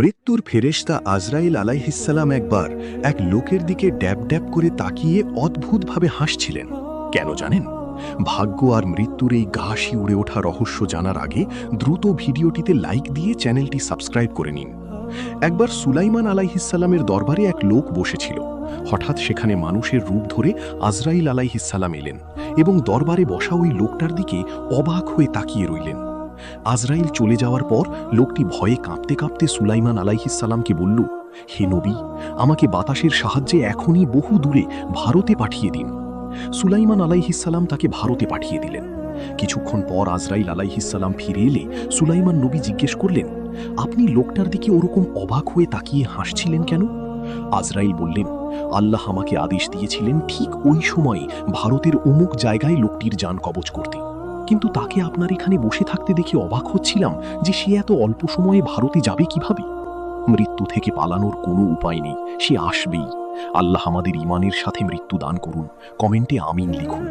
মৃত্যুর ফেরেশতা আজরাইল আলাইহিসসালাম একবার এক লোকের দিকে ড্যাব ড্যাব করে তাকিয়ে অদ্ভুতভাবে হাসছিলেন। কেন জানেন? ভাগ্য আর মৃত্যুর এই গা শিউরে ওঠা রহস্য জানার আগে দ্রুত ভিডিওটিতে লাইক দিয়ে চ্যানেলটি সাবস্ক্রাইব করে নিন। একবার সুলাইমান আলাইহিসসালামের দরবারে এক লোক বসেছিল। হঠাৎ সেখানে মানুষের রূপ ধরে আজরাইল আলাইহিসসালাম এলেন এবং দরবারে বসা ওই লোকটার দিকে অবাক হয়ে তাকিয়ে রইলেন। আজরাইল চলে যাওয়ার পর লোকটি ভয়ে কাঁপতে কাঁপতে সুলাইমান আলাইহিসসালামকে বলল, হে নবী, আমাকে বাতাসের সাহায্যে এখনই বহু দূরে ভারতে পাঠিয়ে দিন। সুলাইমান আলাইহিসসালাম তাকে ভারতে পাঠিয়ে দিলেন। কিছুক্ষণ পর আজরাইল আলাইহিসসালাম ফিরে এলে সুলাইমান নবী জিজ্ঞেস করলেন, আপনি লোকটার দিকে ওরকম অবাক হয়ে তাকিয়ে হাসছিলেন কেন? আজরাইল বললেন, আল্লাহ আমাকে আদেশ দিয়েছিলেন ঠিক ওই সময়ে ভারতের অমুক জায়গায় লোকটির জান কবজ করতে, কিন্তু তাকে আপনার এখানে বসে থাকতে দেখে অবাক হচ্ছিলাম যে সে এত অল্প সময়ে ভারতে যাবে কিভাবে। মৃত্যু থেকে পালানোর কোনো উপায় নেই, সে আসবেই। আল্লাহ আমাদের ঈমানের সাথে মৃত্যু দান করুন। কমেন্টে আমিন লিখুন।